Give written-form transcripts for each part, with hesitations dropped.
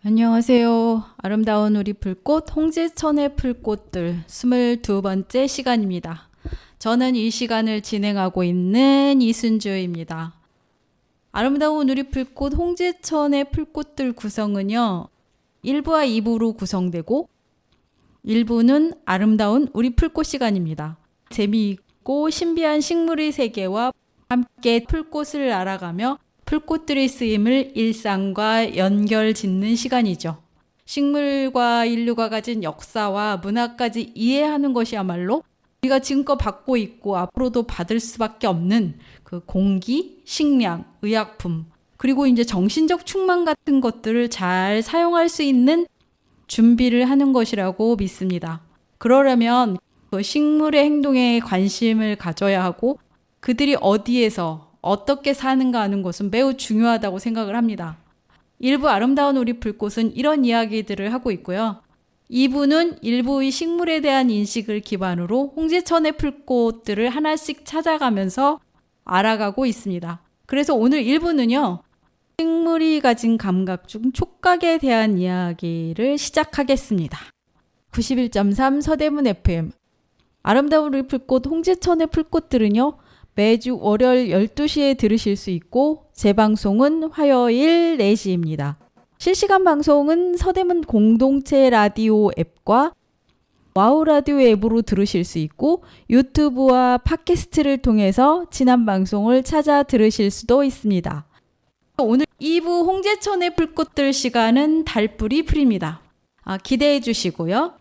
안녕하세요. 아름다운 우리 풀꽃 홍제천의 풀꽃들 22번째 시간입니다. 저는 이 시간을 진행하고 있는 이순주입니다. 아름다운 우리 풀꽃 홍제천의 풀꽃들 구성은요. 1부와 2부로 구성되고 1부는 아름다운 우리 풀꽃 시간입니다. 재미있고 신비한 식물의 세계와 함께 풀꽃을 알아가며 풀꽃들의 쓰임을 일상과 연결 짓는 시간이죠. 식물과 인류가 가진 역사와 문화까지 이해하는 것이야말로 우리가 지금껏 받고 있고 앞으로도 받을 수밖에 없는 그 공기, 식량, 의약품, 그리고 이제 정신적 충만 같은 것들을 잘 사용할 수 있는 준비를 하는 것이라고 믿습니다. 그러려면 그 식물의 행동에 관심을 가져야 하고 그들이 어디에서 어떻게 사는가 하는 것은 매우 중요하다고 생각을 합니다. 1부 아름다운 우리 풀꽃은 이런 이야기들을 하고 있고요. 2부는 일부의 식물에 대한 인식을 기반으로 홍제천의 풀꽃들을 하나씩 찾아가면서 알아가고 있습니다. 그래서 오늘 1부는요. 식물이 가진 감각 중 촉각에 대한 이야기를 시작하겠습니다. 91.3 서대문 FM 아름다운 우리 풀꽃 홍제천의 풀꽃들은요. 매주 월요일 12시에 들으실 수 있고 재방송은 화요일 4시입니다. 실시간 방송은 서대문 공동체 라디오 앱과 와우 라디오 앱으로 들으실 수 있고 유튜브와 팟캐스트를 통해서 지난 방송을 찾아 들으실 수도 있습니다. 오늘 2부 홍제천의 풀꽃들 시간은 달뿌리 풀입니다. 기대해 주시고요.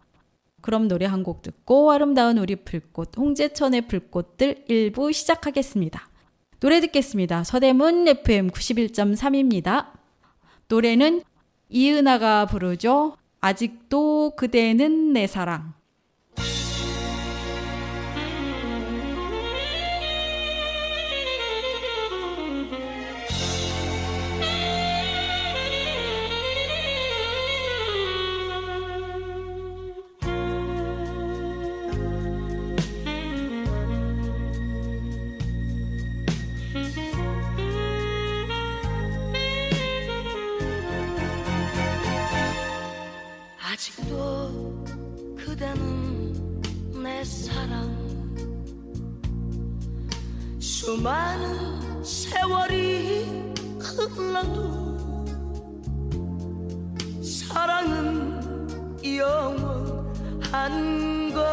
그럼 노래 한 곡 듣고 아름다운 우리 풀꽃 홍제천의 풀꽃들 1부 시작하겠습니다. 노래 듣겠습니다. 서대문 FM 91.3입니다. 노래는 이은하가 부르죠. 아직도 그대는 내 사랑. 아직도 그대는 내 사랑 수많은 세월이 흘러도 사랑은 영원한 것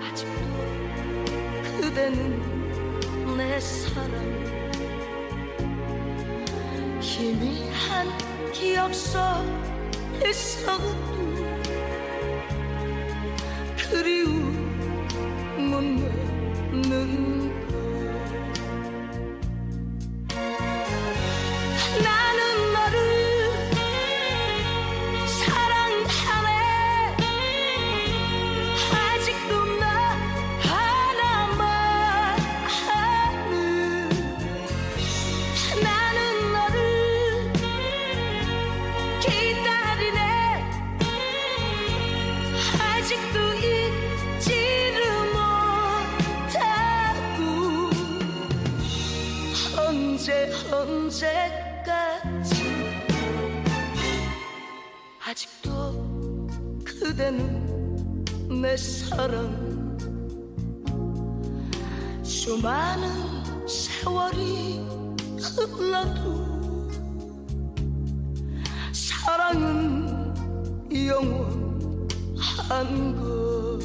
아직도 그대는 내 사랑 희미한 기억 속에서도 그리움은 남는 것 나는 너를 사랑하네 아직도 나 하나만 하는 나는 너를 기다리네 아직도 잊지를 못하고 언제까지 아직도 그대는 내 사랑 수많은 세월이 흘러도 사랑은 영원한 것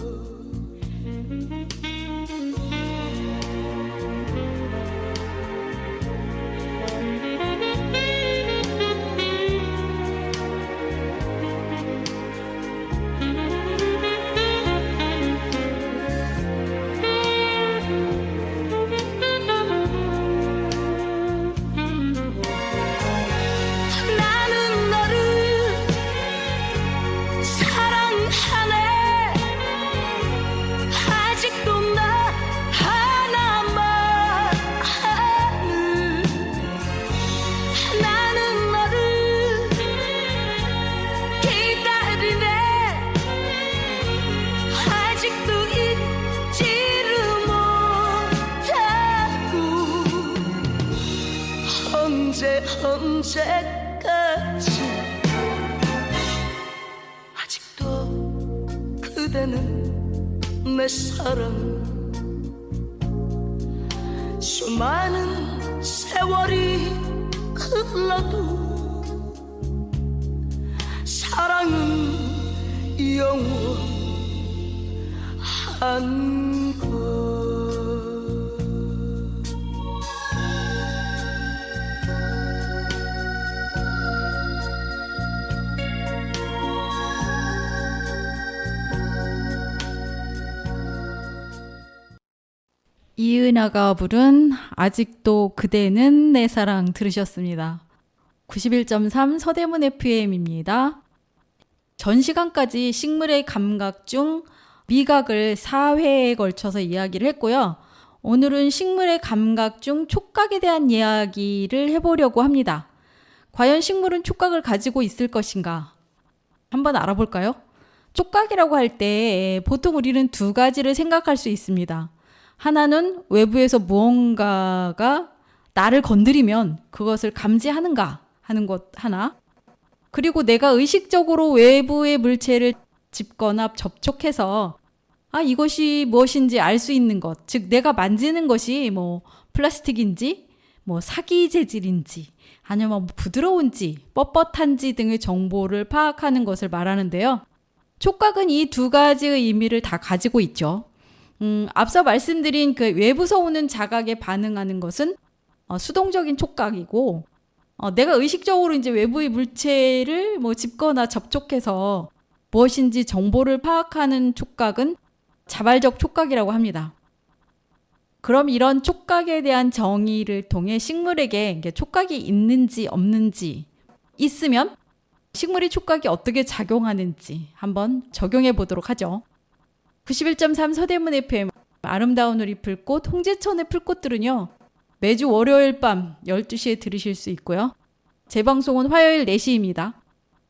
나는 너를 사랑하네 아직도 나 하나만 하는 나는 너를 기다리네 아직도 잊지를 못하고 언제까지 그대는 내 사랑 수많은 세월이 흘러도 사랑은 영원한 것. 이은하가 부른 아직도 그대는 내 사랑 들으셨습니다. 91.3 서대문 FM입니다. 전 시간까지 식물의 감각 중 미각을 4회에 걸쳐서 이야기를 했고요. 오늘은 식물의 감각 중 촉각에 대한 이야기를 해보려고 합니다. 과연 식물은 촉각을 가지고 있을 것인가? 한번 알아볼까요? 촉각이라고 할 때 보통 우리는 두 가지를 생각할 수 있습니다. 하나는 외부에서 무언가가 나를 건드리면 그것을 감지하는가 하는 것 하나. 그리고 내가 의식적으로 외부의 물체를 짚거나 접촉해서 이것이 무엇인지 알 수 있는 것. 즉 내가 만지는 것이 플라스틱인지 사기 재질인지 아니면 부드러운지 뻣뻣한지 등의 정보를 파악하는 것을 말하는데요. 촉각은 이 두 가지의 의미를 다 가지고 있죠. 앞서 말씀드린 그 외부서 오는 자각에 반응하는 것은 수동적인 촉각이고, 내가 의식적으로 이제 외부의 물체를 짚거나 접촉해서 무엇인지 정보를 파악하는 촉각은 자발적 촉각이라고 합니다. 그럼 이런 촉각에 대한 정의를 통해 식물에게 촉각이 있는지 없는지, 있으면 식물의 촉각이 어떻게 작용하는지 한번 적용해 보도록 하죠. 91.3 서대문 FM 아름다운 우리 불꽃 홍제천의 풀꽃들은요, 매주 월요일 밤 12시에 들으실 수 있고요. 재방송은 화요일 4시입니다.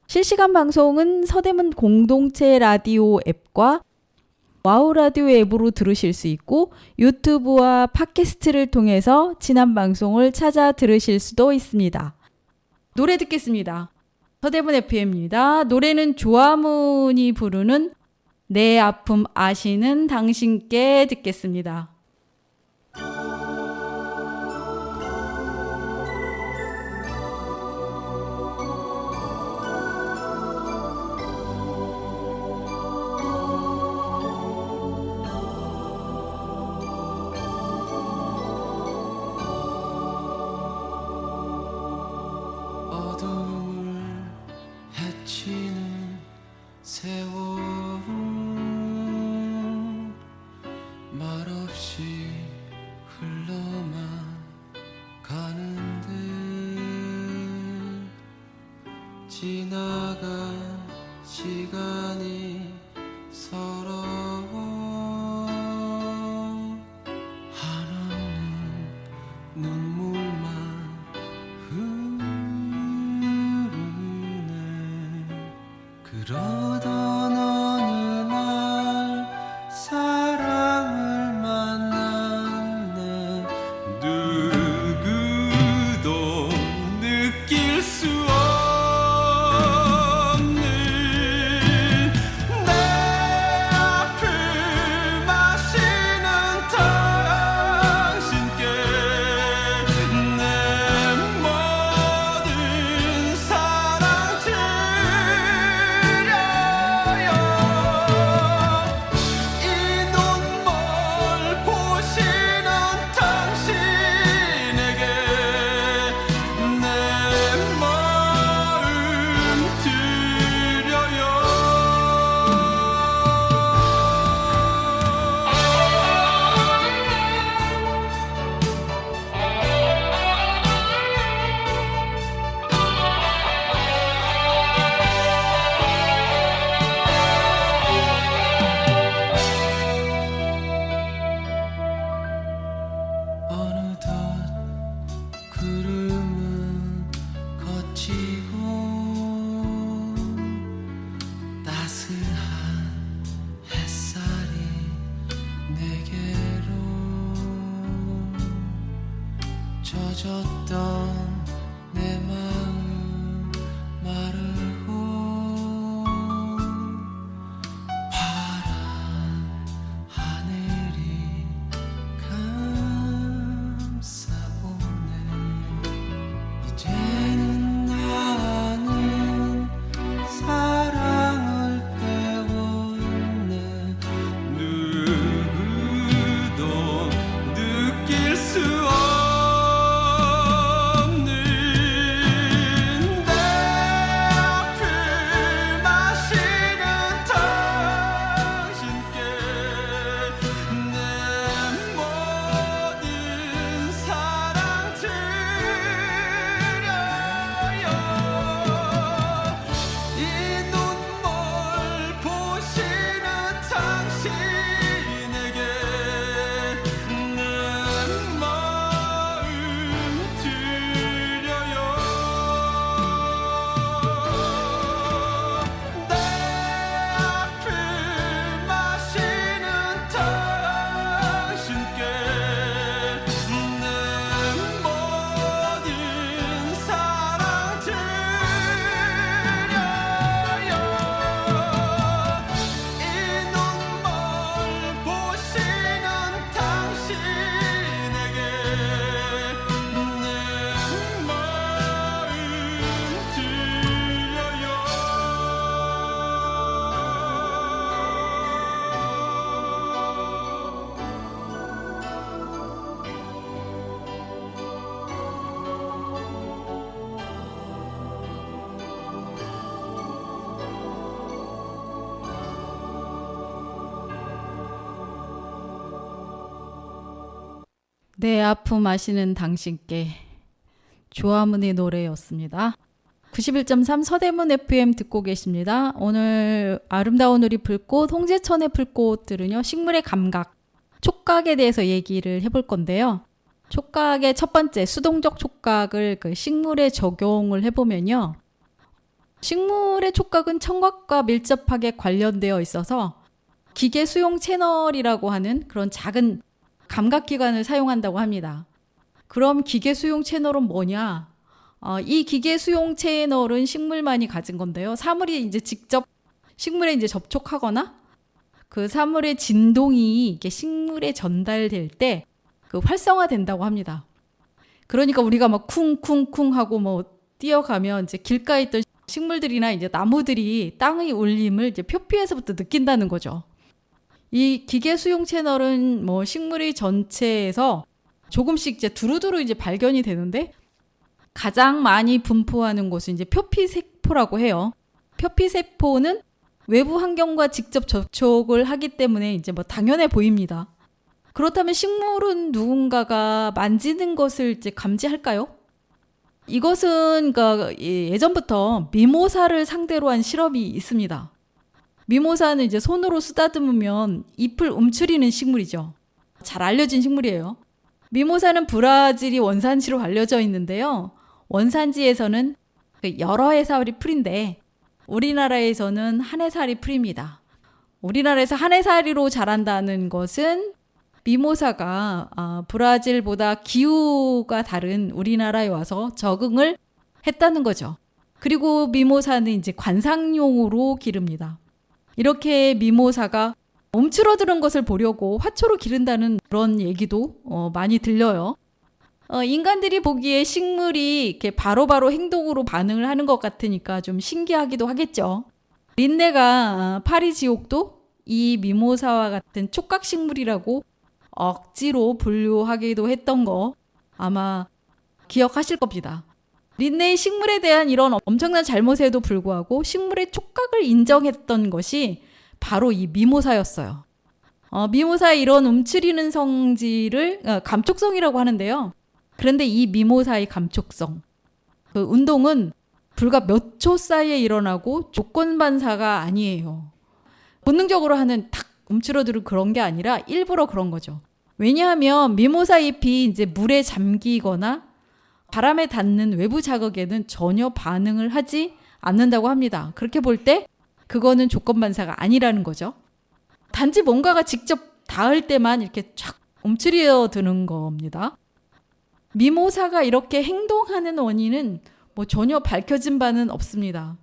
실시간 방송은 서대문 공동체 라디오 앱과 와우 라디오 앱으로 들으실 수 있고, 유튜브와 팟캐스트를 통해서 지난 방송을 찾아 들으실 수도 있습니다. 노래 듣겠습니다. 서대문 FM입니다. 노래는 조아문이 부르는 내 아픔 아시는 당신께 듣겠습니다. 어둠을 헤치는 세월은 말없이 흘러만 가는데 지나간 시간이 서러워 한없는 눈물만 흐르네. 그러던 어느 날 사랑을 만났네. 누구도 느낄 수 없는 내 아픔 아시는 당신께 내 모든 사랑 드려요. 이 눈물 보시는 당신에게 내 마음 드려요. 어느덧 구름은 걷히고 따스한 햇살이 내게로 젖었던 내 마음 마르고 바람 내 아픔 아시는 당신께 조화문의 노래였습니다. 91.3 서대문 FM 듣고 계십니다. 오늘 아름다운 우리 불꽃, 홍제천의 불꽃들은요, 식물의 감각, 촉각에 대해서 얘기를 해볼 건데요. 촉각의 첫 번째, 수동적 촉각을 그 식물에 적용을 해보면요. 식물의 촉각은 청각과 밀접하게 관련되어 있어서 기계 수용 채널이라고 하는 그런 작은 감각기관을 사용한다고 합니다. 그럼 기계 수용 채널은 뭐냐? 이 기계 수용 채널은 식물만이 가진 건데요. 사물이 이제 직접 식물에 이제 접촉하거나 그 사물의 진동이 이게 식물에 전달될 때 그 활성화된다고 합니다. 그러니까 우리가 막 쿵쿵쿵 하고 뭐 뛰어가면 이제 길가에 있던 식물들이나 이제 나무들이 땅의 울림을 이제 표피에서부터 느낀다는 거죠. 이 기계 수용 채널은 뭐 식물의 전체에서 조금씩 이제 두루두루 이제 발견이 되는데 가장 많이 분포하는 곳은 이제 표피세포라고 해요. 표피세포는 외부 환경과 직접 접촉을 하기 때문에 이제 뭐 당연해 보입니다. 그렇다면 식물은 누군가가 만지는 것을 이제 감지할까요? 이것은 그러니까 예전부터 미모사를 상대로 한 실험이 있습니다. 미모사는 이제 손으로 쓰다듬으면 잎을 움츠리는 식물이죠. 잘 알려진 식물이에요. 미모사는 브라질이 원산지로 알려져 있는데요. 원산지에서는 여러 해살이 풀인데 우리나라에서는 한 해살이 풀입니다. 우리나라에서 한 해살이로 자란다는 것은 미모사가 브라질보다 기후가 다른 우리나라에 와서 적응을 했다는 거죠. 그리고 미모사는 이제 관상용으로 기릅니다. 이렇게 미모사가 움츠러드는 것을 보려고 화초로 기른다는 그런 얘기도 많이 들려요. 인간들이 보기에 식물이 이렇게 바로바로 행동으로 반응을 하는 것 같으니까 좀 신기하기도 하겠죠. 린네가 파리지옥도 이 미모사와 같은 촉각식물이라고 억지로 분류하기도 했던 거 아마 기억하실 겁니다. 린네의 식물에 대한 이런 엄청난 잘못에도 불구하고 식물의 촉각을 인정했던 것이 바로 이 미모사였어요. 미모사의 이런 움츠리는 성질을 감촉성이라고 하는데요. 그런데 이 미모사의 감촉성, 그 운동은 불과 몇 초 사이에 일어나고 조건 반사가 아니에요. 본능적으로 하는 탁 움츠러들은 그런 게 아니라 일부러 그런 거죠. 왜냐하면 미모사 잎이 이제 물에 잠기거나 바람에 닿는 외부 자극에는 전혀 반응을 하지 않는다고 합니다. 그렇게 볼 때 그거는 조건 반사가 아니라는 거죠. 단지 뭔가가 직접 닿을 때만 이렇게 쫙 움츠려드는 겁니다. 미모사가 이렇게 행동하는 원인은 뭐 전혀 밝혀진 바는 없습니다.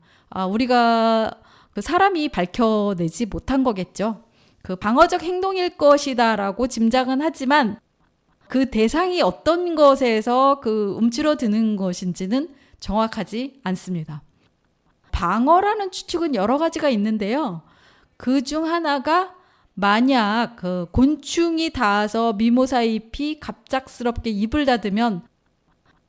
우리가 그 사람이 밝혀내지 못한 거겠죠. 그 방어적 행동일 것이다라고 짐작은 하지만 그 대상이 어떤 것에서 그 움츠러드는 것인지는 정확하지 않습니다. 방어라는 추측은 여러 가지가 있는데요. 그 중 하나가 만약 그 곤충이 닿아서 미모사 잎이 갑작스럽게 입을 닫으면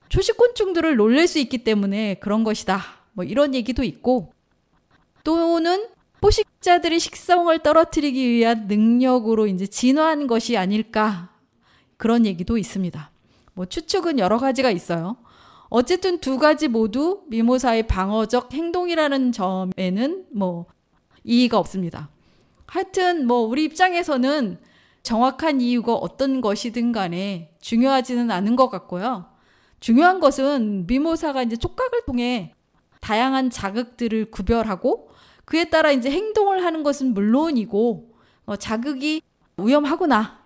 초식곤충들을 놀랄 수 있기 때문에 그런 것이다. 뭐 이런 얘기도 있고 또는 포식자들의 식성을 떨어뜨리기 위한 능력으로 이제 진화한 것이 아닐까 그런 얘기도 있습니다. 뭐 추측은 여러 가지가 있어요. 어쨌든 두 가지 모두 미모사의 방어적 행동이라는 점에는 뭐 이의가 없습니다. 하여튼 뭐 우리 입장에서는 정확한 이유가 어떤 것이든 간에 중요하지는 않은 것 같고요. 중요한 것은 미모사가 이제 촉각을 통해 다양한 자극들을 구별하고 그에 따라 이제 행동을 하는 것은 물론이고 자극이 위험하구나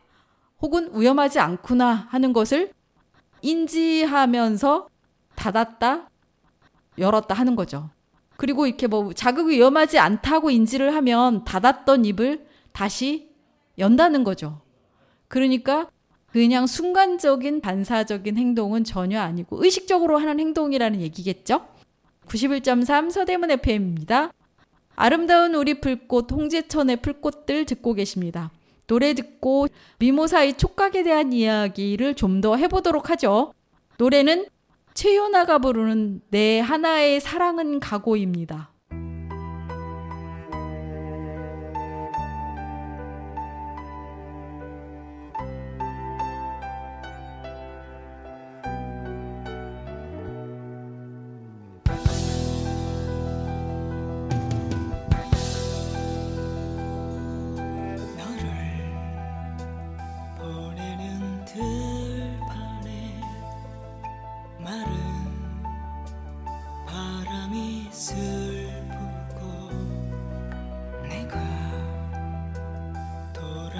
혹은 위험하지 않구나 하는 것을 인지하면서 닫았다 열었다 하는 거죠. 그리고 이렇게 뭐 자극이 위험하지 않다고 인지를 하면 닫았던 입을 다시 연다는 거죠. 그러니까 그냥 순간적인 반사적인 행동은 전혀 아니고 의식적으로 하는 행동이라는 얘기겠죠. 91.3 서대문 FM입니다. 아름다운 우리 불꽃 홍제천의 불꽃들 듣고 계십니다. 노래 듣고 미모사의 촉각에 대한 이야기를 좀 더 해보도록 하죠. 노래는 최윤아가 부르는 내 하나의 사랑은 가고입니다.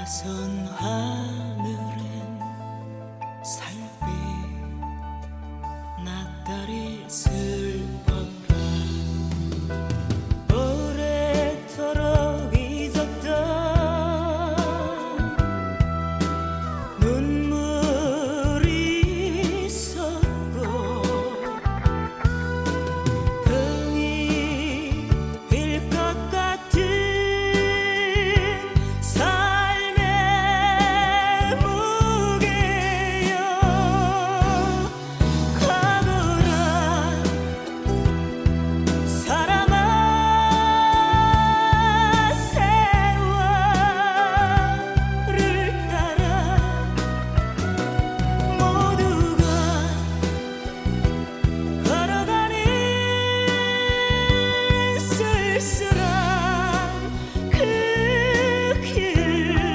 나선 하늘엔 살빛 낯달이 슬퍼라 오래도록 잊었던 눈물이 있었고 등이 빌 것 같은 삶의 무게여 가거라 사람아 세월을 따라 모두가 걸어가는 쓸쓸한 그 길로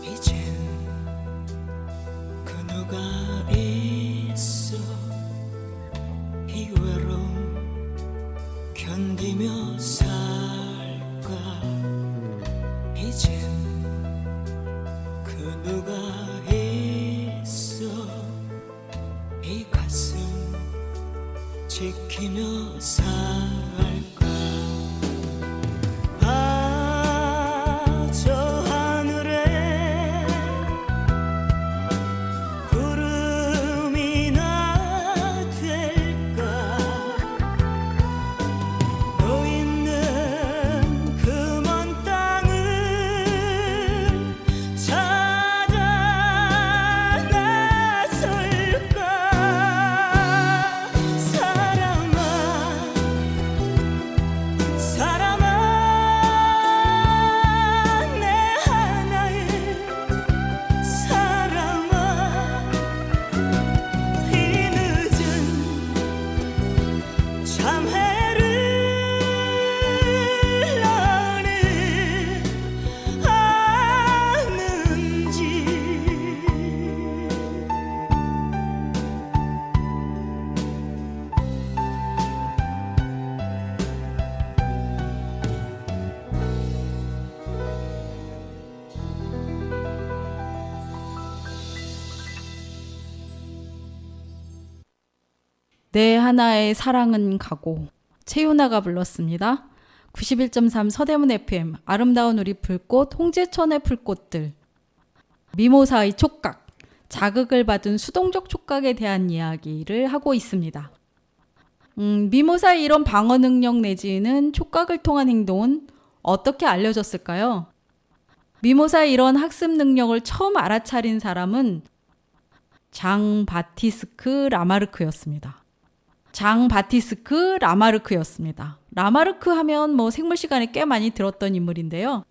이젠 그 누가 있어 이 외로움 견디며 살까 이젠 그 누가 있어 이 가슴 지키며 살까 저 하늘에 구름이나 될까 너 있는 그 먼 땅을 찾아 나설까 사람아 내 하나의 사랑아 이 늦은 참회를 너는 아는지 내 하나의 사랑은 가고 채윤아가 불렀습니다. 91.3 서대문 FM 아름다운 우리 불꽃 홍제천의 풀꽃들 미모사의 촉각 자극을 받은 수동적 촉각에 대한 이야기를 하고 있습니다. 미모사의 이런 방어 능력 내지는 촉각을 통한 행동은 어떻게 알려졌을까요? 미모사의 이런 학습 능력을 처음 알아차린 사람은 장 바티스크 라마르크였습니다. 라마르크 하면 뭐 생물 시간에 꽤 많이 들었던 인물인데요.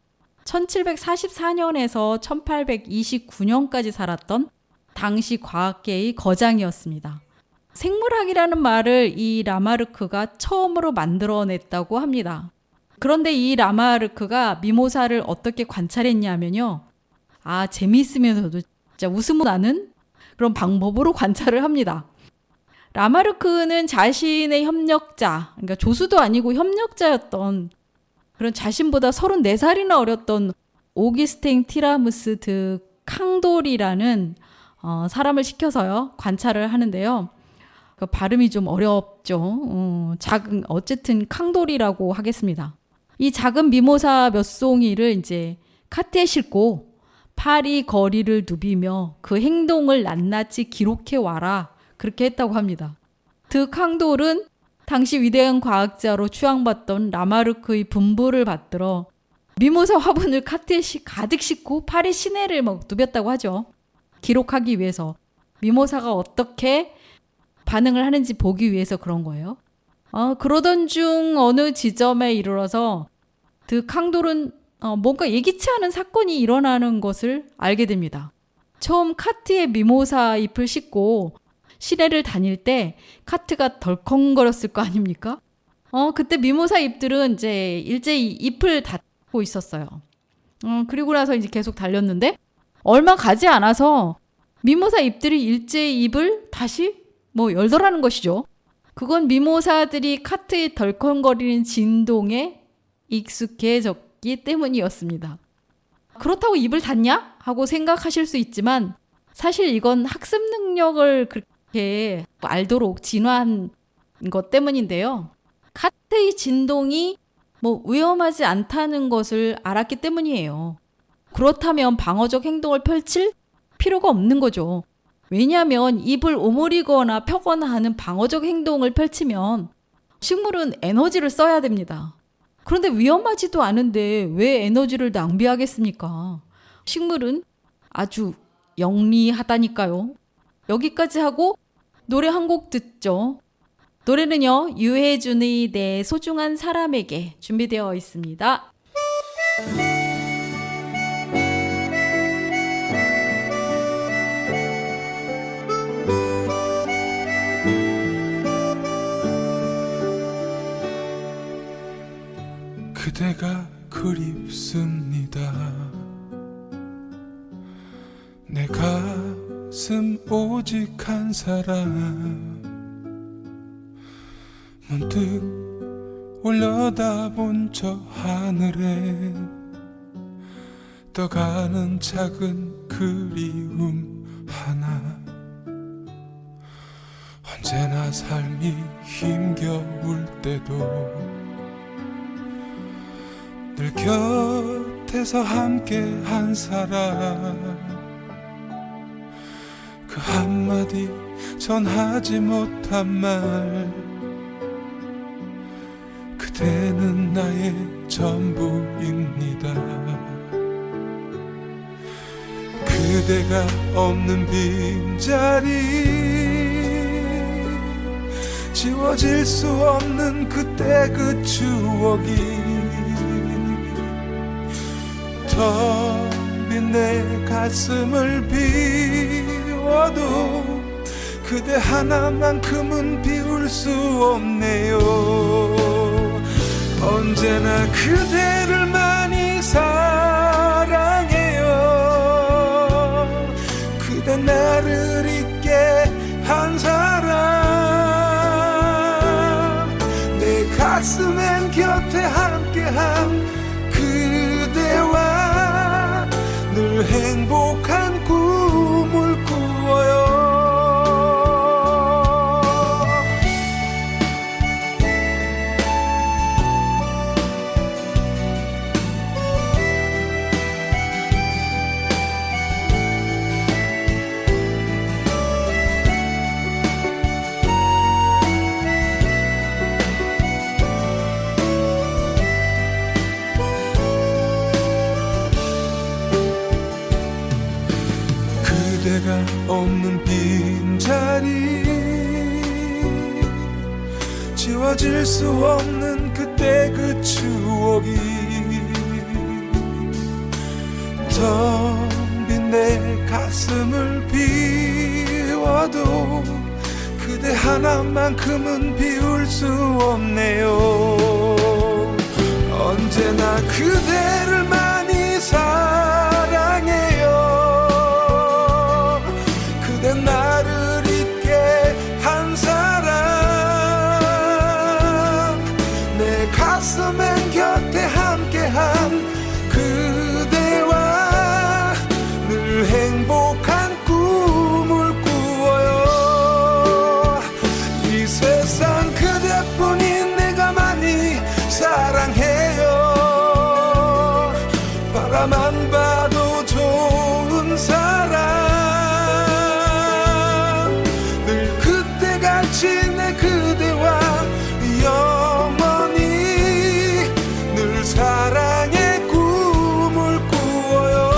1744년에서 1829년까지 살았던 당시 과학계의 거장이었습니다. 생물학이라는 말을 이 라마르크가 처음으로 만들어냈다고 합니다. 그런데 이 라마르크가 미모사를 어떻게 관찰했냐면요. 재미있으면서도 진짜 웃음이 나는 그런 방법으로 관찰을 합니다. 라마르크는 자신의 협력자, 그러니까 조수도 아니고 협력자였던 그런 자신보다 34살이나 어렸던 오기스탱 티라무스 드 캉돌이라는 사람을 시켜서요 관찰을 하는데요. 그 발음이 좀 어렵죠. 어쨌든 캉돌이라고 하겠습니다. 이 작은 미모사 몇 송이를 이제 카트에 싣고 파리 거리를 누비며 그 행동을 낱낱이 기록해 와라. 그렇게 했다고 합니다. 드 캉돌은 당시 위대한 과학자로 추앙받던 라마르크의 분부를 받들어 미모사 화분을 카트에 가득 싣고 파리 시내를 막 누볐다고 하죠. 기록하기 위해서 미모사가 어떻게 반응을 하는지 보기 위해서 그런 거예요. 그러던 중 어느 지점에 이르러서 康돌은 뭔가 예기치 않은 사건이 일어나는 것을 알게 됩니다. 처음 카트에 미모사 잎을 싣고 시내를 다닐 때 카트가 덜컹거렸을 거 아닙니까? 그때 미모사 잎들은 이제 일제히 잎을 닫고 있었어요. 그리고 나서 이제 계속 달렸는데 얼마 가지 않아서 미모사 잎들이 일제히 잎을 다시 열더라는 것이죠. 그건 미모사들이 카트의 덜컹거리는 진동에 익숙해졌기 때문이었습니다. 그렇다고 잎을 닫냐? 하고 생각하실 수 있지만 사실 이건 학습 능력을 그렇게 알도록 진화한 것 때문인데요. 카트의 진동이 위험하지 않다는 것을 알았기 때문이에요. 그렇다면 방어적 행동을 펼칠 필요가 없는 거죠. 왜냐하면 잎을 오므리거나 펴거나 하는 방어적 행동을 펼치면 식물은 에너지를 써야 됩니다. 그런데 위험하지도 않은데 왜 에너지를 낭비하겠습니까? 식물은 아주 영리하다니까요. 여기까지 하고 노래 한 곡 듣죠. 노래는요, 유해준의 내 소중한 사람에게 준비되어 있습니다. 그대가 그립습니다. 내 가슴 오직 한 사람 문득 올려다본 저 하늘에 떠가는 작은 그리움 하나 언제나 삶이 힘겨울 때도 늘 곁에서 함께 한 사람 그 한마디 전하지 못한 말 그대는 나의 전부입니다. 그대가 없는 빈자리 지워질 수 없는 그때 그 추억이 텅 빈 내 가슴을 비워도 그대 하나만큼은 비울 수 없네요. 언제나 그대를 많이 사랑해요. 그대 나를 잊게 한 사람 내 가슴엔 곁에 함께한 그대와 늘 행복한 꿈을 꾸어요. 그대가 없는 빈자리 지워질 수 없는 그때 그 추억이 텅 빈 내 가슴을 비워도 그대 하나만큼은 비울 수 없네요. 언제나 그대를 많이 사랑해요. 그대 나를 잊게 한 사람 내 가슴엔 곁에 함께한 그대와 늘 행복한 꿈을 꾸어요. 이 세상 그대뿐인 내가 많이 사랑해요. 바라만 봐도 좋은 사람 내 그대와 영원히 늘 사랑의 꿈을 꾸어요.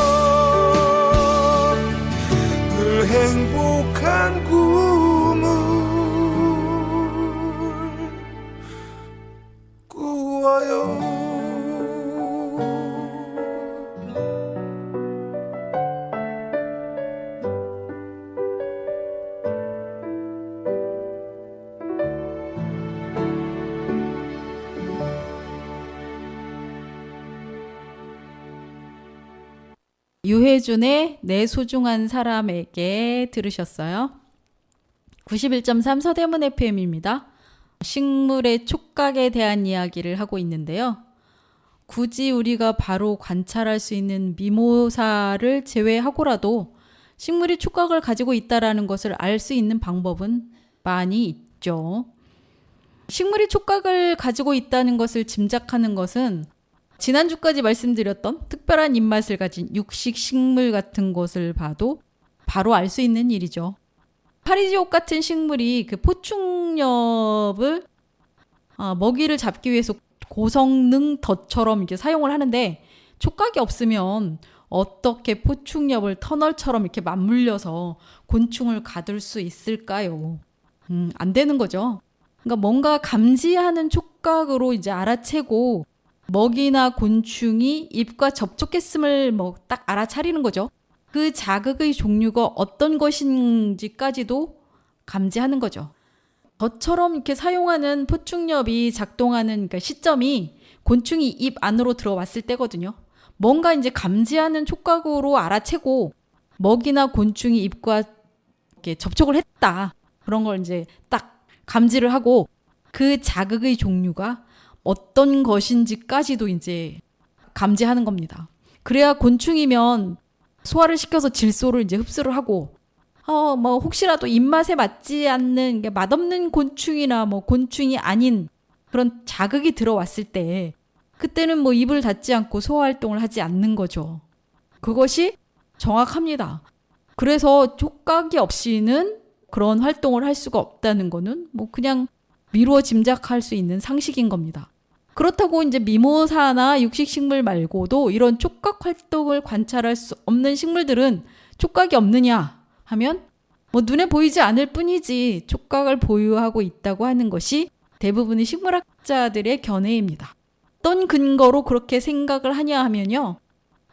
늘 행복한 꿈을 꾸어요. 유해준의 내 소중한 사람에게 들으셨어요. 91.3 서대문 FM입니다. 식물의 촉각에 대한 이야기를 하고 있는데요. 굳이 우리가 바로 관찰할 수 있는 미모사를 제외하고라도 식물이 촉각을 가지고 있다는 것을 알 수 있는 방법은 많이 있죠. 식물이 촉각을 가지고 있다는 것을 짐작하는 것은 지난주까지 말씀드렸던 특별한 입맛을 가진 육식 식물 같은 것을 봐도 바로 알 수 있는 일이죠. 파리지옥 같은 식물이 그 포충엽을 먹이를 잡기 위해서 고성능 덫처럼 이렇게 사용을 하는데 촉각이 없으면 어떻게 포충엽을 터널처럼 이렇게 맞물려서 곤충을 가둘 수 있을까요? 안 되는 거죠. 그러니까 뭔가 감지하는 촉각으로 이제 알아채고 먹이나 곤충이 입과 접촉했음을 뭐 딱 알아차리는 거죠. 그 자극의 종류가 어떤 것인지까지도 감지하는 거죠. 저처럼 이렇게 사용하는 포충엽이 작동하는 그러니까 시점이 곤충이 입 안으로 들어왔을 때거든요. 뭔가 이제 감지하는 촉각으로 알아채고 먹이나 곤충이 입과 이렇게 접촉을 했다. 그런 걸 이제 딱 감지를 하고 그 자극의 종류가 어떤 것인지까지도 이제 감지하는 겁니다. 그래야 곤충이면 소화를 시켜서 질소를 이제 흡수를 하고 뭐 혹시라도 입맛에 맞지 않는 맛없는 곤충이나 뭐 곤충이 아닌 그런 자극이 들어왔을 때 그때는 뭐 입을 닫지 않고 소화 활동을 하지 않는 거죠. 그것이 정확합니다. 그래서 촉각이 없이는 그런 활동을 할 수가 없다는 거는 뭐 그냥 미루어 짐작할 수 있는 상식인 겁니다. 그렇다고 이제 미모사나 육식식물 말고도 이런 촉각 활동을 관찰할 수 없는 식물들은 촉각이 없느냐 하면 뭐 눈에 보이지 않을 뿐이지 촉각을 보유하고 있다고 하는 것이 대부분의 식물학자들의 견해입니다. 어떤 근거로 그렇게 생각을 하냐 하면요.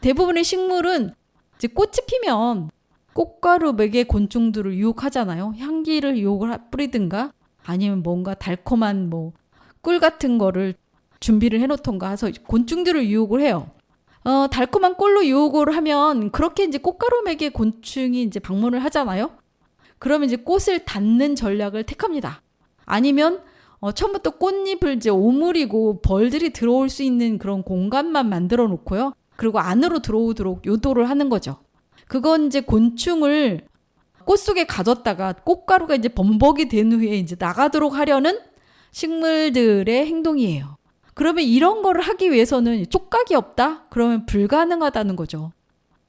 대부분의 식물은 이제 꽃이 피면 꽃가루 맥의 곤충들을 유혹하잖아요. 향기를 유혹을 뿌리든가 아니면 뭔가 달콤한 뭐 꿀 같은 거를 준비를 해놓던가 해서 곤충들을 유혹을 해요. 달콤한 꿀로 유혹을 하면 그렇게 이제 꽃가루 맥의 곤충이 이제 방문을 하잖아요. 그러면 이제 꽃을 닫는 전략을 택합니다. 아니면 처음부터 꽃잎을 이제 오므리고 벌들이 들어올 수 있는 그런 공간만 만들어 놓고요. 그리고 안으로 들어오도록 유도를 하는 거죠. 그건 이제 곤충을 꽃 속에 가뒀다가 꽃가루가 이제 범벅이 된 후에 이제 나가도록 하려는 식물들의 행동이에요. 그러면 이런 거를 하기 위해서는 촉각이 없다? 그러면 불가능하다는 거죠.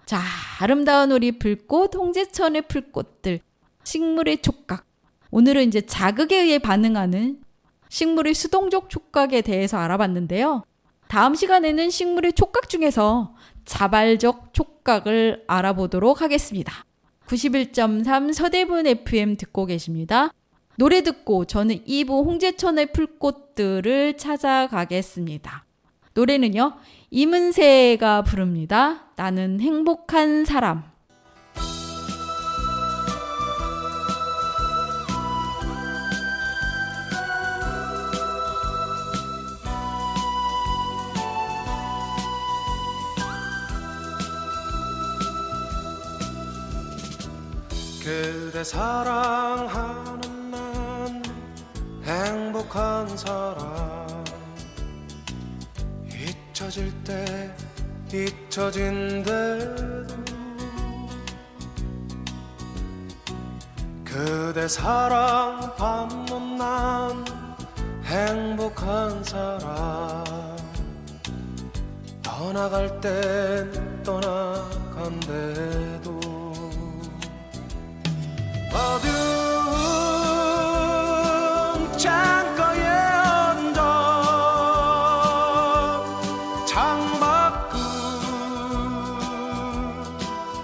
자, 아름다운 우리 불꽃, 홍제천의 풀꽃들, 식물의 촉각. 오늘은 이제 자극에 의해 반응하는 식물의 수동적 촉각에 대해서 알아봤는데요. 다음 시간에는 식물의 촉각 중에서 자발적 촉각을 알아보도록 하겠습니다. 91.3 서대문 FM 듣고 계십니다. 노래 듣고 저는 2부 홍제천의 풀꽃들을 찾아가겠습니다. 노래는요, 이문세가 부릅니다. 나는 행복한 사람. 그대 사랑하는 난 행복한 사람 잊혀질 때 잊혀진대도 그대 사랑받는 난 행복한 사람 떠나갈 땐 떠나간대도 어두운 창가에 앉아 창밖을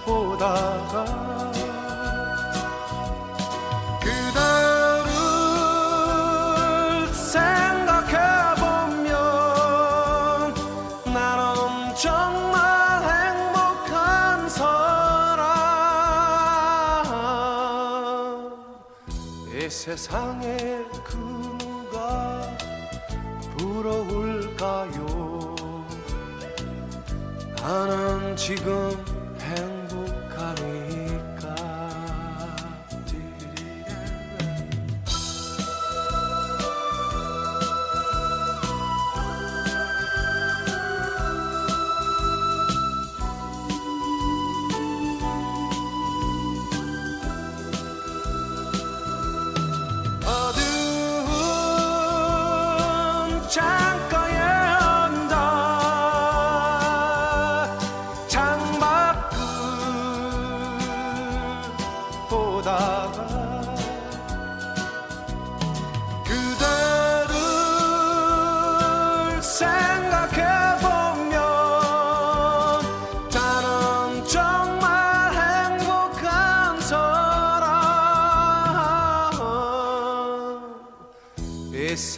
보다가 그대를 생각해보면 나는 정말 행복한 사람 이 세상에 그 누가 부러울까요 나는 지금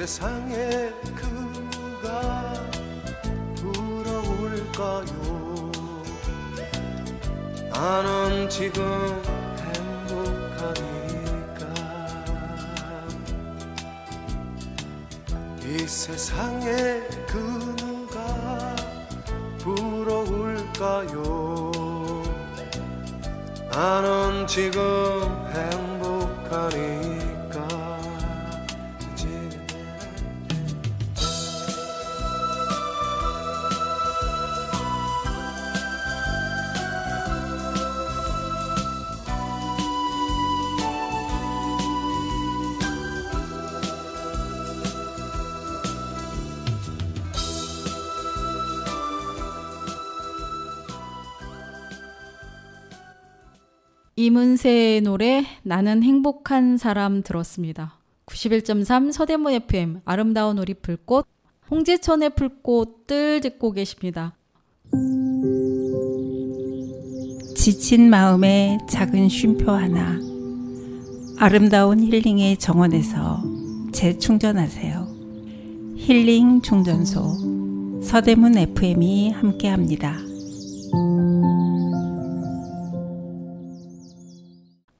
세상에 그 누가 부러울까요? 나는 지금 행복하니까. 이 세상에 그 누가 부러울까요? 나는 지금 행복하니까. 이문세의 노래 나는 행복한 사람 들었습니다. 91.3 서대문 FM 아름다운 우리 불꽃 홍제천의 불꽃들 듣고 계십니다. 지친 마음에 작은 쉼표 하나, 아름다운 힐링의 정원에서 재충전하세요. 힐링 충전소 서대문 FM이 함께합니다.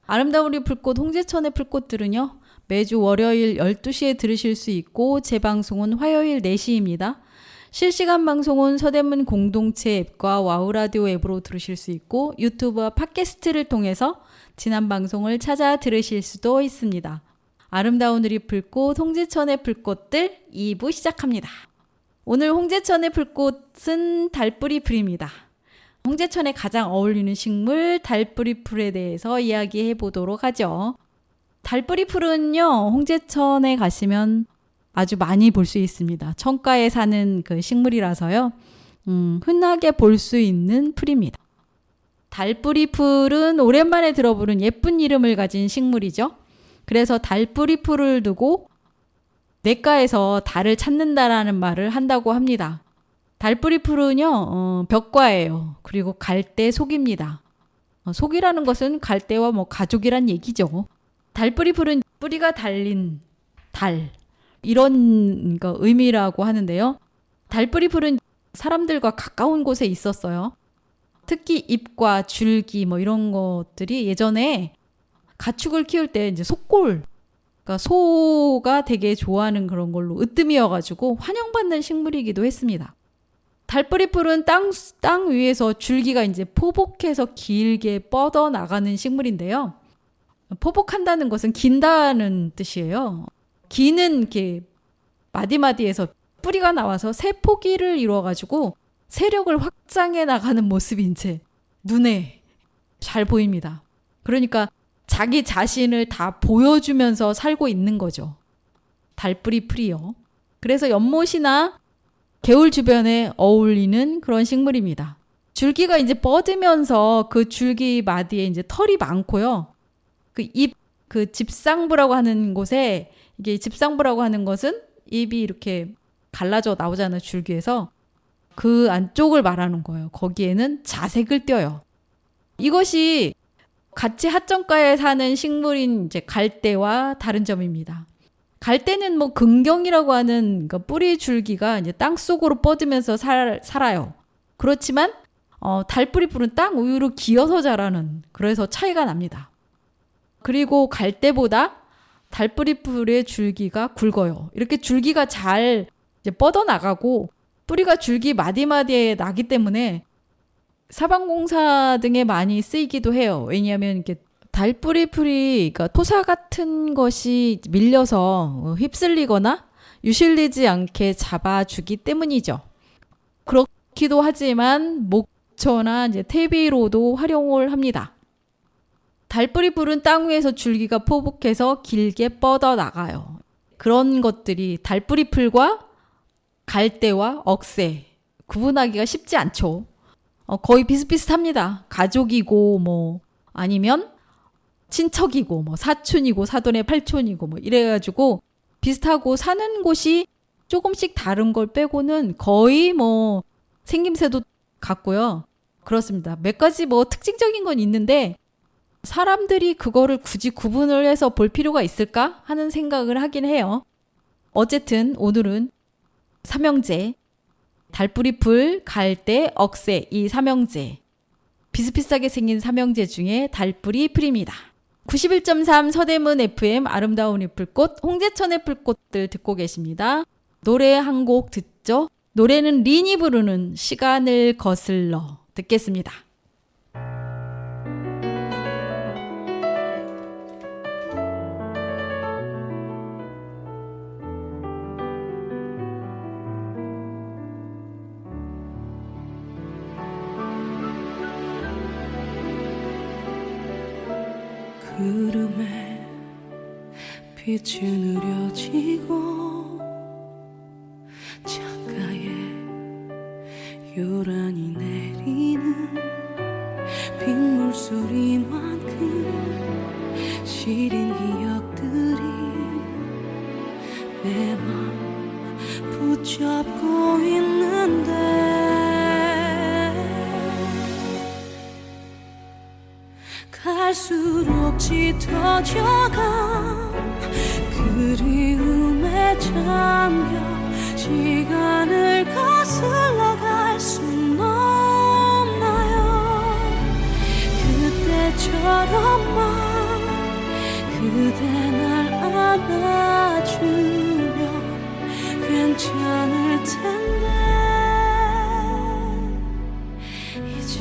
아름다운 우리 불꽃 홍제천의 불꽃들은요. 매주 월요일 12시에 들으실 수 있고 재방송은 화요일 4시입니다. 실시간 방송은 서대문 공동체 앱과 와우라디오 앱으로 들으실 수 있고 유튜브와 팟캐스트를 통해서 지난 방송을 찾아 들으실 수도 있습니다. 아름다운 우리 불꽃 홍제천의 불꽃들 2부 시작합니다. 오늘 홍제천의 불꽃은 달뿌리 풀입니다. 홍제천에 가장 어울리는 식물 달뿌리 풀에 대해서 이야기해 보도록 하죠. 달뿌리 풀은요, 홍제천에 가시면 아주 많이 볼 수 있습니다. 천가에 사는 그 식물이라서요, 흔하게 볼 수 있는 풀입니다. 달뿌리 풀은 오랜만에 들어보는 예쁜 이름을 가진 식물이죠. 그래서 달뿌리 풀을 두고 냇가에서 달을 찾는다라는 말을 한다고 합니다. 달뿌리 풀은요, 벽과예요. 그리고 갈대 속입니다. 속이라는 것은 갈대와 가족이란 얘기죠. 달뿌리 풀은 뿌리가 달린 달, 이런 의미라고 하는데요. 달뿌리 풀은 사람들과 가까운 곳에 있었어요. 특히 잎과 줄기 이런 것들이 예전에 가축을 키울 때 이제 속골, 그러니까 소가 되게 좋아하는 그런 걸로 으뜸이어가지고 환영받는 식물이기도 했습니다. 달뿌리 풀은 땅 위에서 줄기가 이제 포복해서 길게 뻗어 나가는 식물인데요. 포복한다는 것은 긴다는 뜻이에요. 기는 이렇게 마디마디에서 뿌리가 나와서 새 포기를 이루어가지고 세력을 확장해 나가는 모습이 이제 눈에 잘 보입니다. 그러니까 자기 자신을 다 보여주면서 살고 있는 거죠. 달뿌리 풀이요. 그래서 연못이나 개울 주변에 어울리는 그런 식물입니다. 줄기가 이제 뻗으면서 그 줄기 마디에 이제 털이 많고요. 그 집상부라고 하는 곳에, 이게 집상부라고 하는 것은 잎이 이렇게 갈라져 나오잖아요, 줄기에서. 그 안쪽을 말하는 거예요. 거기에는 자색을 띄어요. 이것이 같이 하천가에 사는 식물인 이제 갈대와 다른 점입니다. 갈대는 근경이라고 하는 뿌리 줄기가 이제 땅 속으로 뻗으면서 살아요. 그렇지만 달뿌리 풀은 땅 위로 기어서 자라는, 그래서 차이가 납니다. 그리고 갈대보다 달뿌리 풀의 줄기가 굵어요. 이렇게 줄기가 잘 이제 뻗어 나가고 뿌리가 줄기 마디마디에 나기 때문에 사방공사 등에 많이 쓰이기도 해요. 왜냐하면 이렇게 달뿌리 풀이 토사 같은 것이 밀려서 휩쓸리거나 유실리지 않게 잡아주기 때문이죠. 그렇기도 하지만 목초나 이제 퇴비로도 활용을 합니다. 달뿌리 풀은 땅 위에서 줄기가 포복해서 길게 뻗어 나가요. 그런 것들이 달뿌리 풀과 갈대와 억새 구분하기가 쉽지 않죠. 거의 비슷비슷합니다. 가족이고 아니면 친척이고 사촌이고 사돈의 팔촌이고 이래가지고 비슷하고 사는 곳이 조금씩 다른 걸 빼고는 거의 생김새도 같고요. 그렇습니다. 몇 가지 특징적인 건 있는데 사람들이 그거를 굳이 구분을 해서 볼 필요가 있을까 하는 생각을 하긴 해요. 어쨌든 오늘은 삼형제, 달뿌리 풀, 갈대, 억새 이 삼형제 비슷비슷하게 생긴 삼형제 중에 달뿌리 풀입니다. 91.3 서대문 FM 아름다운 이풀꽃 홍제천의 풀꽃들 듣고 계십니다. 노래 한 곡 듣죠? 노래는 린이 부르는 시간을 거슬러 듣겠습니다. 구름에 빛이 느려지고 창가에 요란히 내리는 빗물 소리만큼 시린 기억들이 내 맘 붙잡고 있는데 갈수록 짙어져가 그리움에 잠겨 시간을 거슬러 갈 순 없나요? 그때처럼만 그대 날 안아주면 괜찮을 텐데 이젠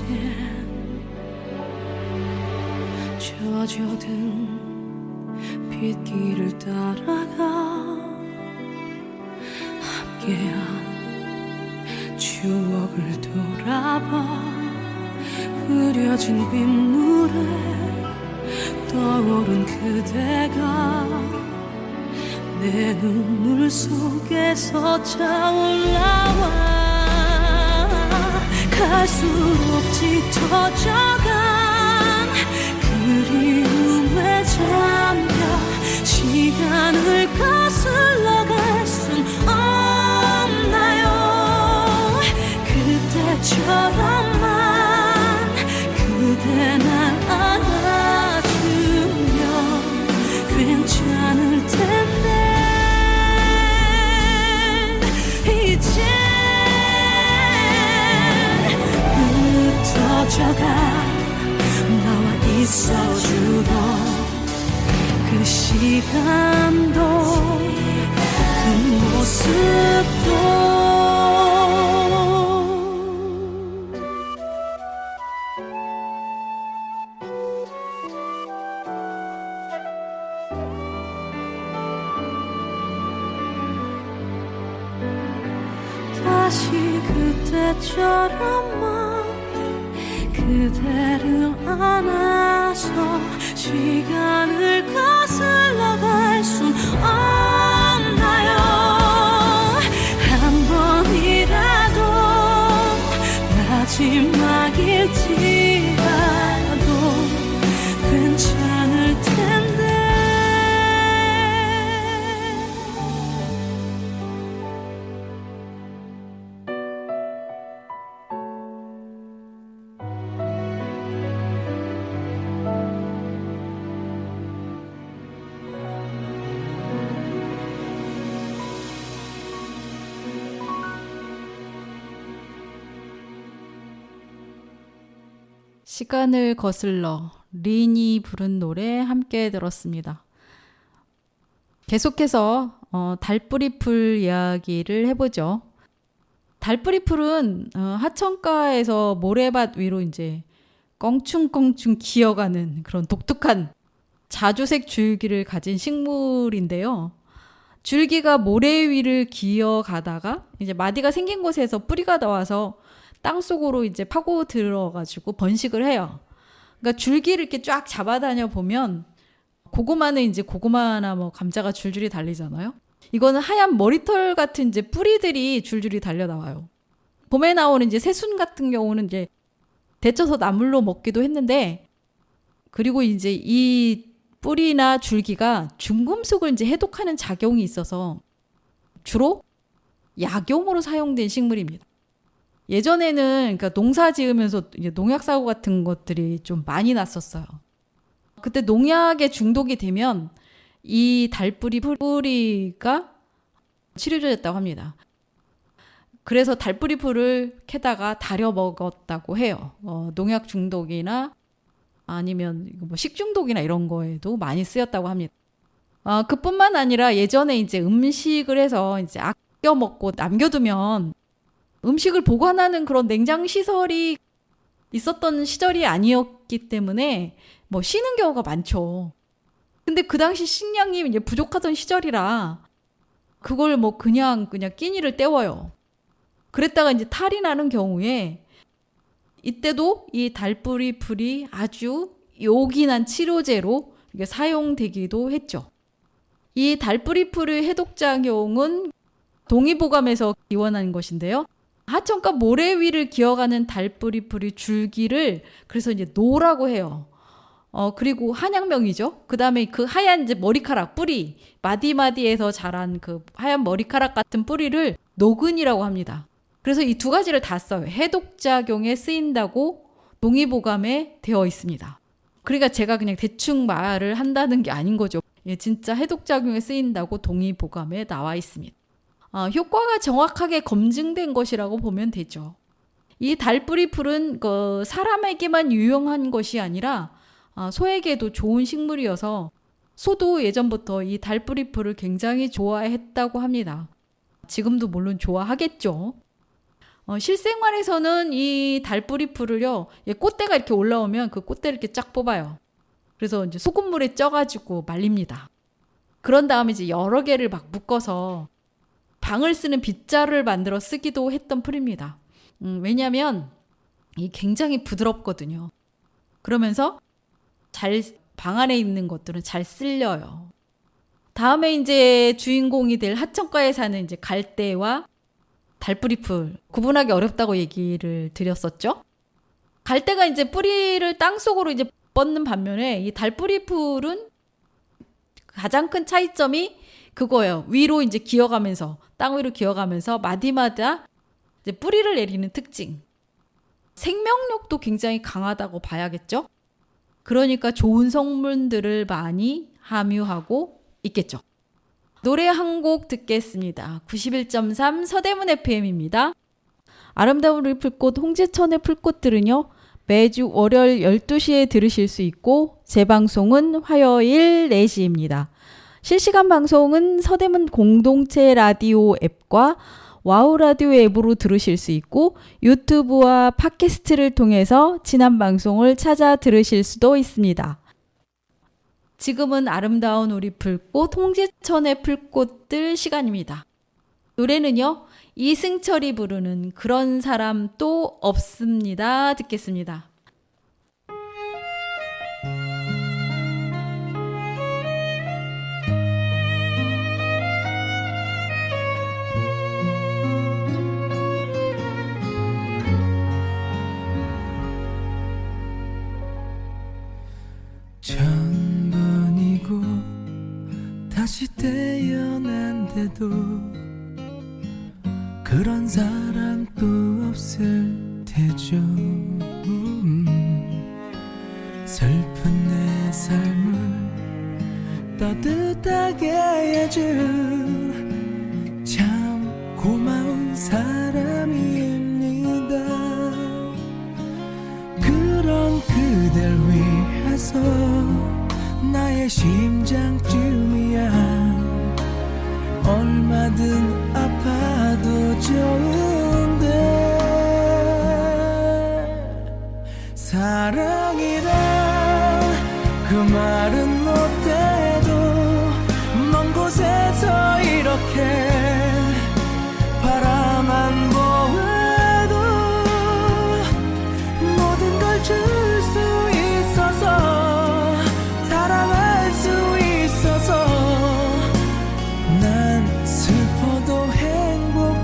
젖어든 빗길을 따라가 함께한 추억을 돌아봐 흐려진 빗물에 떠오른 그대가 내 눈물 속에서 차올라와 갈수록 짙어져간 그리움에 잠겨 시간을 거슬러 갈 순 없나요? 그때처럼만 그대 날 안아주면 괜찮을 텐데 이제 흩어져가 나와 있어주던 그 시간도 그 모습도 다시 그때처럼만 그대를 안아서 시간을 거슬러 갈 순 없나요? 한 번이라도 마지막일지라도 괜찮을 텐데 시간을 거슬러 린이 부른 노래 함께 들었습니다. 계속해서 달뿌리 풀 이야기를 해보죠. 달뿌리 풀은 하천가에서 모래밭 위로 이제 껑충껑충 기어가는 그런 독특한 자주색 줄기를 가진 식물인데요. 줄기가 모래 위를 기어가다가 이제 마디가 생긴 곳에서 뿌리가 나와서 땅 속으로 이제 파고 들어가지고 번식을 해요. 그러니까 줄기를 이렇게 쫙 잡아다녀 보면 고구마는 이제 고구마나 뭐 감자가 줄줄이 달리잖아요. 이거는 하얀 머리털 같은 이제 뿌리들이 줄줄이 달려 나와요. 봄에 나오는 이제 새순 같은 경우는 이제 데쳐서 나물로 먹기도 했는데, 그리고 이제 이 뿌리나 줄기가 중금속을 이제 해독하는 작용이 있어서 주로 약용으로 사용된 식물입니다. 예전에는 그러니까 농사 지으면서 이제 농약 사고 같은 것들이 좀 많이 났었어요. 그때 농약에 중독이 되면 이 달뿌리 뿌리가 치료제였다고 합니다. 그래서 달뿌리 풀을 캐다가 달여 먹었다고 해요. 농약 중독이나 아니면 뭐 식중독이나 이런 거에도 많이 쓰였다고 합니다. 그뿐만 아니라 예전에 이제 음식을 해서 이제 아껴 먹고 남겨두면 음식을 보관하는 그런 냉장 시설이 있었던 시절이 아니었기 때문에 뭐 쉬는 경우가 많죠. 근데 그 당시 식량이 이제 부족하던 시절이라 그걸 뭐 그냥 끼니를 때워요. 그랬다가 이제 탈이 나는 경우에 이때도 이 달뿌리 풀이 아주 요긴한 치료제로 이게 사용되기도 했죠. 이 달뿌리 풀의 해독작용은 동의보감에서 기원한 것인데요. 하천과 모래 위를 기어가는 달뿌리 풀의 줄기를 그래서 이제 노라고 해요. 그리고 한약명이죠. 그 다음에 그 하얀 이제 머리카락 뿌리, 마디마디에서 자란 그 하얀 머리카락 같은 뿌리를 노근이라고 합니다. 그래서 이 두 가지를 다 써요. 해독작용에 쓰인다고 동의보감에 되어 있습니다. 그러니까 제가 그냥 대충 말을 한다는 게 아닌 거죠. 예, 진짜 해독작용에 쓰인다고 동의보감에 나와 있습니다. 효과가 정확하게 검증된 것이라고 보면 되죠. 이 달뿌리 풀은 사람에게만 유용한 것이 아니라 소에게도 좋은 식물이어서 소도 예전부터 이 달뿌리 풀을 굉장히 좋아했다고 합니다. 지금도 물론 좋아하겠죠. 실생활에서는 이 달뿌리 풀을요, 꽃대가 이렇게 올라오면 그 꽃대를 이렇게 쫙 뽑아요. 그래서 이제 소금물에 쪄가지고 말립니다. 그런 다음에 이제 여러 개를 막 묶어서 방을 쓰는 빗자루를 만들어 쓰기도 했던 풀입니다. 왜냐하면 이 굉장히 부드럽거든요. 그러면서 방 안에 있는 것들은 잘 쓸려요. 다음에 이제 주인공이 될 하천가에 사는 이제 갈대와 달뿌리 풀 구분하기 어렵다고 얘기를 드렸었죠. 갈대가 이제 뿌리를 땅속으로 이제 뻗는 반면에 이 달뿌리 풀은 가장 큰 차이점이 그거예요. 위로 이제 기어가면서 땅 위로 기어가면서 마디마다 이제 뿌리를 내리는 특징. 생명력도 굉장히 강하다고 봐야겠죠. 그러니까 좋은 성분들을 많이 함유하고 있겠죠. 노래 한 곡 듣겠습니다. 91.3 서대문 FM입니다. 아름다운 우리 풀꽃 홍제천의 풀꽃들은요. 매주 월요일 12시에 들으실 수 있고 재방송은 화요일 4시입니다. 실시간 방송은 서대문 공동체 라디오 앱과 와우 라디오 앱으로 들으실 수 있고 유튜브와 팟캐스트를 통해서 지난 방송을 찾아 들으실 수도 있습니다. 지금은 아름다운 우리 풀꽃 홍제천의 풀꽃들 시간입니다. 노래는요. 이승철이 부르는 그런 사람 또 없습니다. 듣겠습니다. 천번이고 다시 태어난데도 그런 사람 또 없을 테죠. 슬픈 내 삶을 따뜻하게 해준 참 고마운 사람입니다. 그런 그댈 위해서 나의 심장쯤이야 얼마든 아파도 좋은데 사랑이란 그 말은 못해도 먼 곳에서 이렇게 바라만 보아도 모든 걸 줄 수 있어서 사랑할 수 있어서 난 슬퍼도 행복합니다.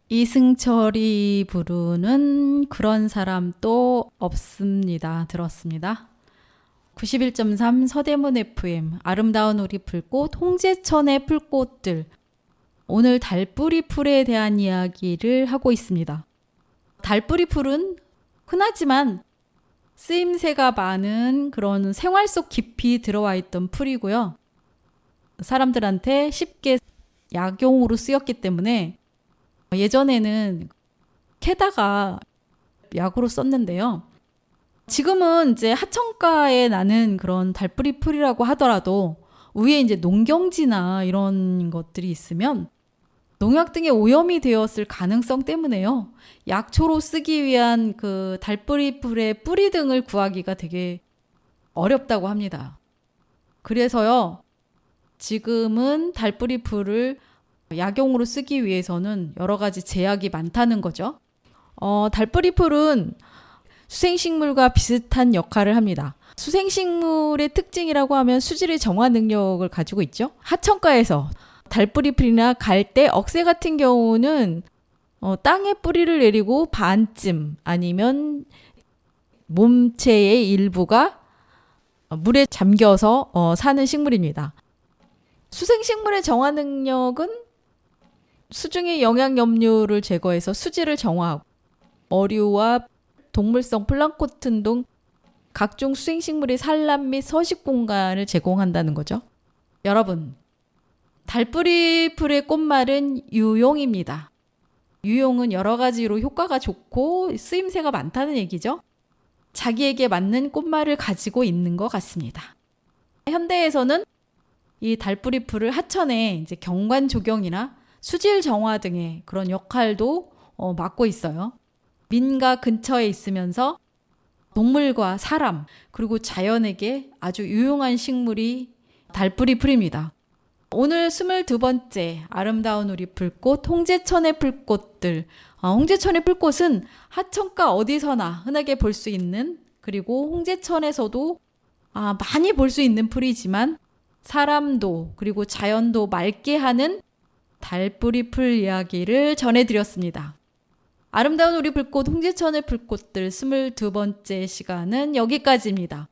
이승철이 부르는 그런 사람 또 없습니다. 들었습니다. 91.3 서대문 FM 아름다운 우리 불꽃 홍제천의 풀꽃들, 오늘 달뿌리 풀에 대한 이야기를 하고 있습니다. 달뿌리 풀은 흔하지만 쓰임새가 많은 그런 생활 속 깊이 들어와 있던 풀이고요. 사람들한테 쉽게 약용으로 쓰였기 때문에 예전에는 캐다가 약으로 썼는데요. 지금은 이제 하천가에 나는 그런 달뿌리 풀이라고 하더라도 위에 이제 농경지나 이런 것들이 있으면 농약 등의 오염이 되었을 가능성 때문에요. 약초로 쓰기 위한 그 달뿌리 풀의 뿌리 등을 구하기가 되게 어렵다고 합니다. 그래서요, 지금은 달뿌리 풀을 약용으로 쓰기 위해서는 여러 가지 제약이 많다는 거죠. 달뿌리 풀은 수생식물과 비슷한 역할을 합니다. 수생식물의 특징이라고 하면 수질의 정화 능력을 가지고 있죠. 하천가에서 달뿌리 풀이나 갈대, 억새 같은 경우는 땅에 뿌리를 내리고 반쯤 아니면 몸체의 일부가 물에 잠겨서 사는 식물입니다. 수생식물의 정화 능력은 수중의 영양 염류를 제거해서 수질을 정화하고 어류와 동물성 플랑크톤 등 각종 수생식물의 산란 및 서식 공간을 제공한다는 거죠. 여러분, 달뿌리 풀의 꽃말은 유용입니다. 유용은 여러 가지로 효과가 좋고 쓰임새가 많다는 얘기죠. 자기에게 맞는 꽃말을 가지고 있는 것 같습니다. 현대에서는 이 달뿌리 풀을 하천에 이제 경관 조경이나 수질 정화 등의 그런 역할도 맡고 있어요. 민가 근처에 있으면서 동물과 사람 그리고 자연에게 아주 유용한 식물이 달뿌리 풀입니다. 오늘 22번째 아름다운 우리 불꽃 홍제천의 풀꽃들. 홍제천의 풀꽃은 하천가 어디서나 흔하게 볼 수 있는, 그리고 홍제천에서도 많이 볼 수 있는 풀이지만 사람도 그리고 자연도 맑게 하는 달뿌리 풀 이야기를 전해드렸습니다. 아름다운 우리 불꽃 홍제천의 풀꽃들 22번째 시간은 여기까지입니다.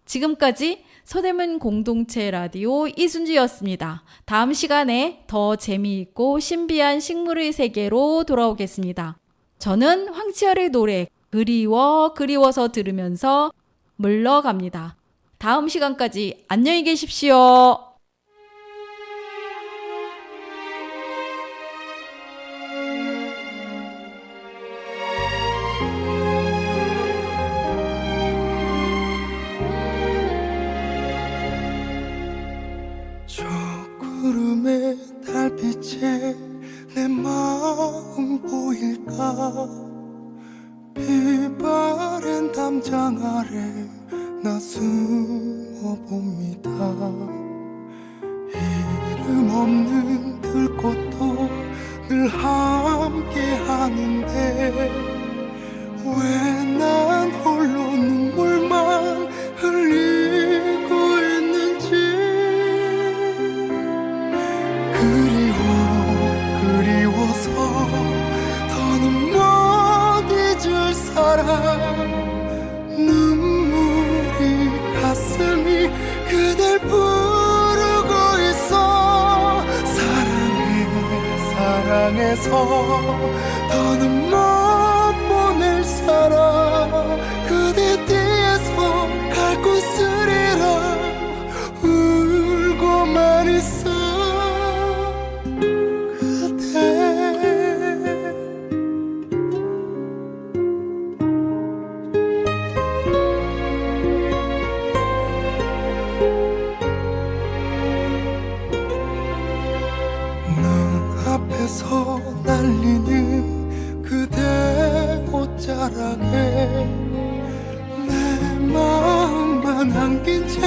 지금까지 서대문 공동체 라디오 이순지였습니다. 다음 시간에 더 재미있고 신비한 식물의 세계로 돌아오겠습니다. 저는 황치열의 노래 그리워서 들으면서 물러갑니다. 다음 시간까지 안녕히 계십시오. 저 구름의 달빛에 내 마음 보일까. 비바랜 담장 아래 나 숨어봅니다. 이름 없는 들꽃도 늘 함께 하는데 왜 난 홀로 눈물만 흘리고 있는지. 그리워서 더는 못 잊을 사람. 눈물이 가슴이 그댈 부르고 있어. 사랑해서 더는 못 보낼 사람. 그대 뒤에서 갈 곳을이라 울고만 있어. 눈앞에서 날리는 그대 남긴 채